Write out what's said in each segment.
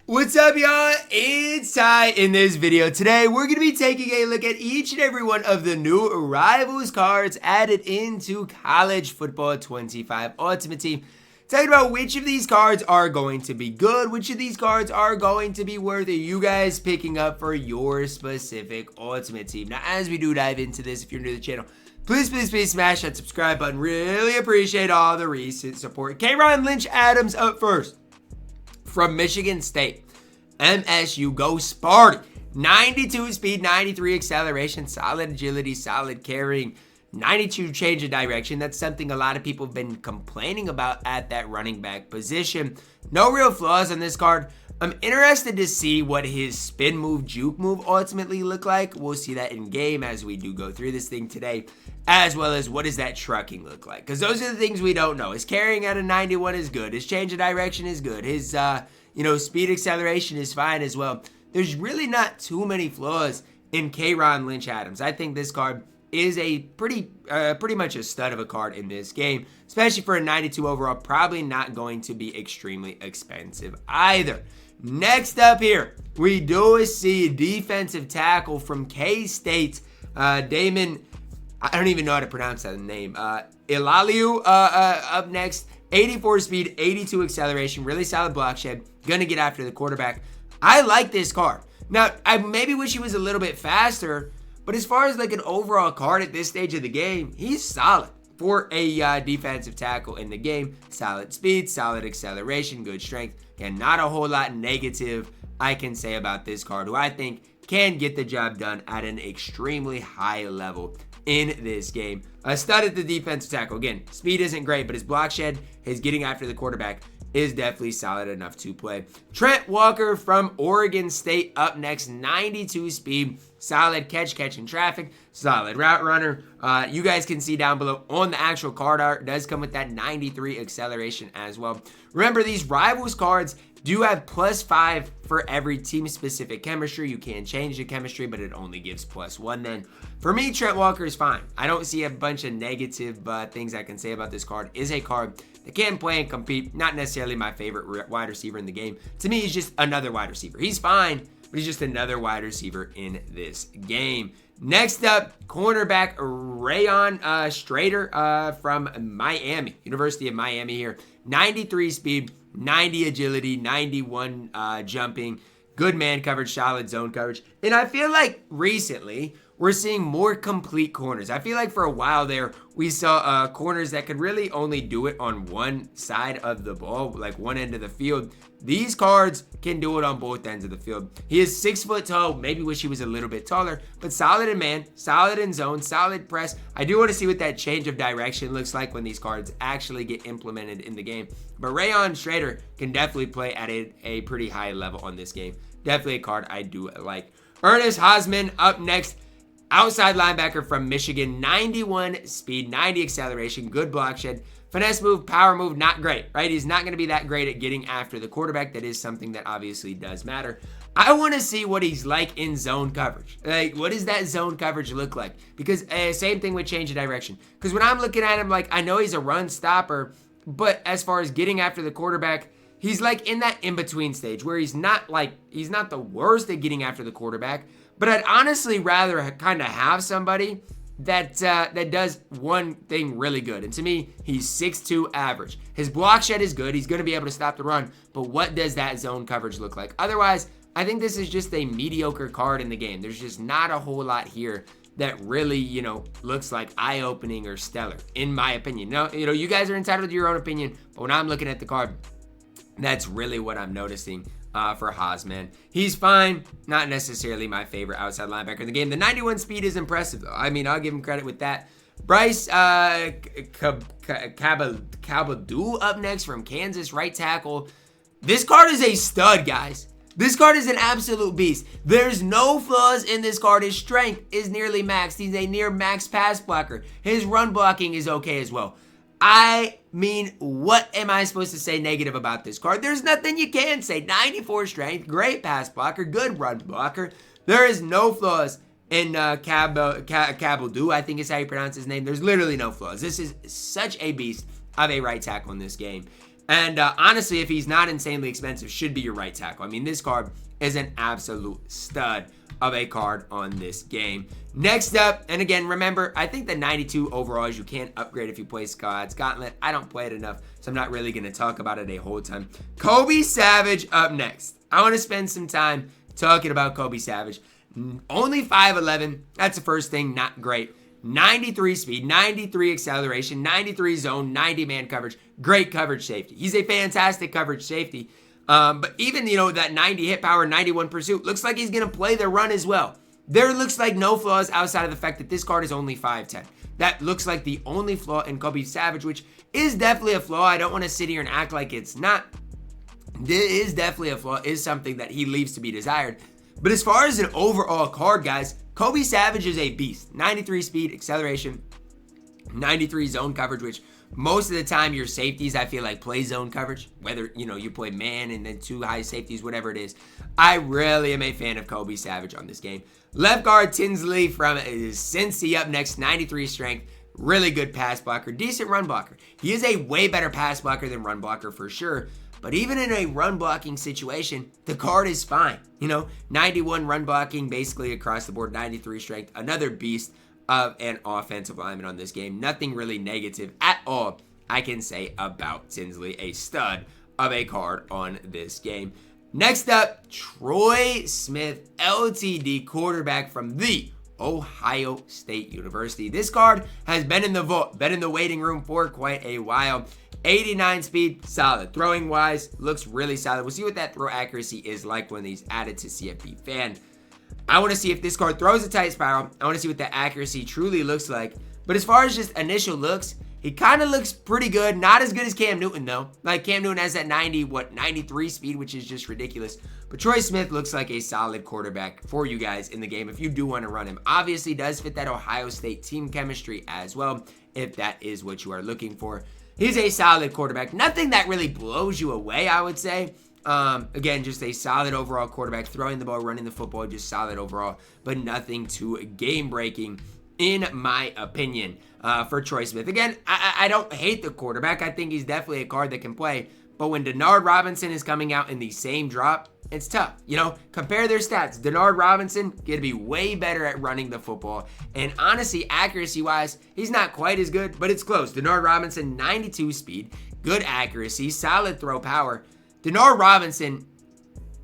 What's up, y'all? It's Ty. In this video today, we're going to be taking a look at each and every one of the new Rivals cards added into College Football 25 Ultimate Team. Talking about which of these cards are going to be good, which of these cards are going to be worth you guys picking up for your specific Ultimate Team. Now, as we do dive into this, if you're new to the channel, please smash that subscribe button. Really appreciate all the recent support. Kaytron Lynch-Adams up first. From Michigan State, MSU, go Sparty. 92 speed, 93 acceleration, solid agility, solid carrying, 92 change of direction. That's something a lot of people have been complaining about at that running back position. No real flaws on this card. I'm interested to see what his spin move, juke move ultimately look like. We'll see that in game as we do go through this thing today, as well as what does that trucking look like, because those are the things we don't know. His carrying at a 91 is good. His change of direction is good. His speed acceleration is fine as well. There's really not too many flaws in Kaytron Lynch-Adams. I think this card is a pretty much a stud of a card in this game, especially for a 92 overall. Probably not going to be extremely expensive either. Next up here, we do see defensive tackle from K-State, Damon, I don't even know how to pronounce that name, Ilalio up next. 84 speed, 82 acceleration, really solid block shed, gonna get after the quarterback. I like this card. Now, I maybe wish he was a little bit faster, but as far as like an overall card at this stage of the game, he's solid for a defensive tackle in the game. Solid speed, solid acceleration, good strength. And not a whole lot negative I can say about this card, who I think can get the job done at an extremely high level in this game. A stud at the defensive tackle. Again, speed isn't great, but his block shed, his getting after the quarterback is definitely solid enough to play. Trent Walker from Oregon State up next. 92 speed, solid catch in traffic, solid route runner. You guys can see down below on the actual card art, does come with that 93 acceleration as well. Remember, these Rivals cards do have +5 for every team-specific chemistry. You can change the chemistry, but it only gives +1 then. For me, Trent Walker is fine. I don't see a bunch of negative things I can say about this card. Is a card that can play and compete. Not necessarily my favorite wide receiver in the game. To me, he's just another wide receiver. He's fine, but he's just another wide receiver in this game. Next up, cornerback Rayon Strader from Miami, University of Miami here. 93 speed, 90 agility, 91 jumping, good man coverage, solid zone coverage. And I feel like recently we're seeing more complete corners. I feel like for a while there, we saw corners that could really only do it on one side of the ball, like one end of the field. These cards can do it on both ends of the field. He is 6 foot tall. Maybe wish he was a little bit taller, but solid in man, solid in zone, solid press. I do want to see what that change of direction looks like when these cards actually get implemented in the game. But Rayon Strader can definitely play at a pretty high level on this game. Definitely a card I do like. Ernest Hausmann up next. Outside linebacker from Michigan, 91 speed, 90 acceleration, good block shed, finesse move, power move, not great, right? He's not going to be that great at getting after the quarterback. That is something that obviously does matter. I want to see what he's like in zone coverage. Like, what does that zone coverage look like? Because same thing with change of direction. Because when I'm looking at him, like, I know he's a run stopper, but as far as getting after the quarterback, he's like in that in-between stage where he's not the worst at getting after the quarterback, but I'd honestly rather kind of have somebody that does one thing really good. And to me, he's 6'2" average. His block shed is good. He's going to be able to stop the run. But what does that zone coverage look like? Otherwise, I think this is just a mediocre card in the game. There's just not a whole lot here that really, looks like eye-opening or stellar, in my opinion. No, you guys are entitled to your own opinion. But when I'm looking at the card, that's really what I'm noticing for Hausmann. He's fine. Not necessarily my favorite outside linebacker in the game. The 91 speed is impressive, though. I mean, I'll give him credit with that. Bryce Cabeldue up next from Kansas, right tackle. This card is a stud, guys. This card is an absolute beast. There's no flaws in this card. His strength is nearly maxed. He's a near max pass blocker. His run blocking is okay as well. I mean, what am I supposed to say negative about this card? There's nothing you can say. 94 strength, great pass blocker, good run blocker. There is no flaws in Cabeldue, I think is how you pronounce his name. There's literally no flaws. This is such a beast of a right tackle in this game. And honestly, if he's not insanely expensive, should be your right tackle. I mean, this card is an absolute stud of a card on this game. Next up, and again, remember, I think the 92 overalls you can't upgrade if you play Squad's Gauntlet. I don't play it enough, so I'm not really going to talk about it a whole ton. Kobe Savage up next. I want to spend some time talking about Kobe Savage. Only 5'11", that's the first thing, not great. 93 speed, 93 acceleration, 93 zone, 90 man coverage. Great coverage safety. He's a fantastic coverage safety. But even, that 90 hit power, 91 pursuit, looks like he's going to play the run as well. There looks like no flaws outside of the fact that this card is only 5'10". That looks like the only flaw in Kobe Savage, which is definitely a flaw. I don't want to sit here and act like it's not. It is definitely a flaw, is something that he leaves to be desired. But as far as an overall card, guys, Kobe Savage is a beast. 93 speed, acceleration, 93 zone coverage, which most of the time your safeties, I feel like, play zone coverage. Whether, you play man and then 2 high safeties, whatever it is. I really am a fan of Kobe Savage on this game. Left guard, Tinsley from Zirksee up next, 93 strength. Really good pass blocker, decent run blocker. He is a way better pass blocker than run blocker for sure. But even in a run blocking situation, the card is fine. 91 run blocking basically across the board, 93 strength. Another beast of an offensive lineman on this game. Nothing really negative at all I can say about Tinsley, a stud of a card on this game. Next up, Troy Smith LTD, quarterback from the Ohio State University. This card has been in the vault, been in the waiting room for quite a while. 89 speed, solid. Throwing wise, looks really solid. We'll see what that throw accuracy is like when he's added to CFB Fan. I want to see if this card throws a tight spiral. I want to see what the accuracy truly looks like. But as far as just initial looks, he kind of looks pretty good. Not as good as Cam Newton, though. Like, Cam Newton has that 93 speed, which is just ridiculous. But Troy Smith looks like a solid quarterback for you guys in the game if you do want to run him. Obviously, does fit that Ohio State team chemistry as well, if that is what you are looking for. He's a solid quarterback. Nothing that really blows you away, I would say. Again, just a solid overall quarterback. Throwing the ball, running the football, just solid overall. But nothing too game-breaking, in my opinion, for Troy Smith. Again, I don't hate the quarterback. I think he's definitely a card that can play. But when Denard Robinson is coming out in the same drop, it's tough. Compare their stats. Denard Robinson going to be way better at running the football. And honestly, accuracy-wise, he's not quite as good, but it's close. Denard Robinson, 92 speed, good accuracy, solid throw power. Denard Robinson,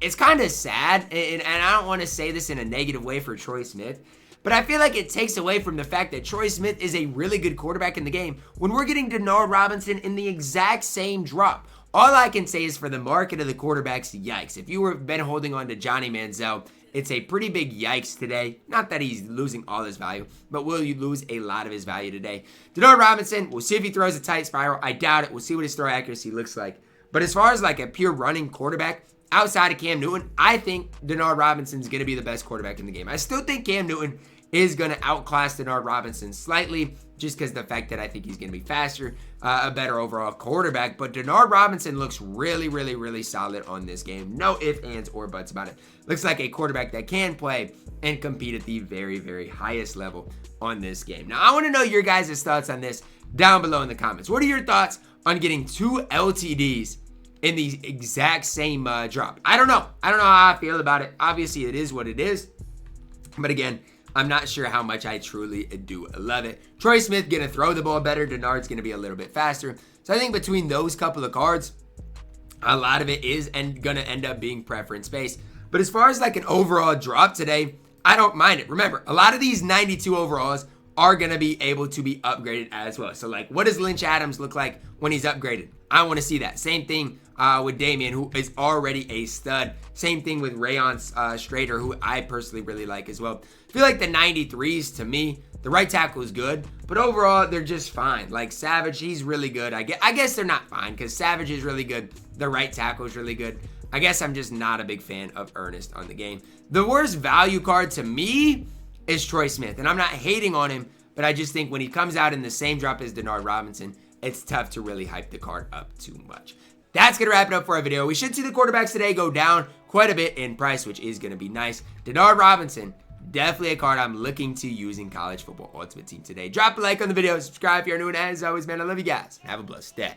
it's kind of sad, and I don't want to say this in a negative way for Troy Smith, but I feel like it takes away from the fact that Troy Smith is a really good quarterback in the game when we're getting Denard Robinson in the exact same drop. All I can say is for the market of the quarterbacks, yikes. If you were been holding on to Johnny Manziel, it's a pretty big yikes today. Not that he's losing all his value, but will you lose a lot of his value today? Denard Robinson, we'll see if he throws a tight spiral. I doubt it. We'll see what his throw accuracy looks like. But as far as like a pure running quarterback, outside of Cam Newton, I think Denard Robinson's going to be the best quarterback in the game. I still think Cam Newton is going to outclass Denard Robinson slightly, just because of the fact that I think he's going to be faster, a better overall quarterback. But Denard Robinson looks really, really, really solid on this game. No ifs, ands, or buts about it. Looks like a quarterback that can play and compete at the very, very highest level on this game. Now, I want to know your guys' thoughts on this down below in the comments. What are your thoughts on getting 2 LTDs in the exact same drop? I don't know. I don't know how I feel about it. Obviously, it is what it is. But again, I'm not sure how much I truly do love it. Troy Smith going to throw the ball better. Denard's going to be a little bit faster. So I think between those couple of cards, a lot of it is going to end up being preference based. But as far as like an overall drop today, I don't mind it. Remember, a lot of these 92 overalls are going to be able to be upgraded as well. So like, what does Lynch-Adams look like when he's upgraded? I want to see that. Same thing with Damien, who is already a stud. Same thing with Rayon Strader, who I personally really like as well. I feel like the 93s, to me, the right tackle is good, but overall, they're just fine. Like Savage, he's really good. I guess they're not fine, because Savage is really good. The right tackle is really good. I guess I'm just not a big fan of Ernest on the game. The worst value card to me is Troy Smith, and I'm not hating on him, but I just think when he comes out in the same drop as Denard Robinson, it's tough to really hype the card up too much. That's going to wrap it up for our video. We should see the quarterbacks today go down quite a bit in price, which is going to be nice. Denard Robinson, definitely a card I'm looking to use in college football Ultimate Team today. Drop a like on the video, subscribe if you're new, and as always, man, I love you guys. Have a blessed day.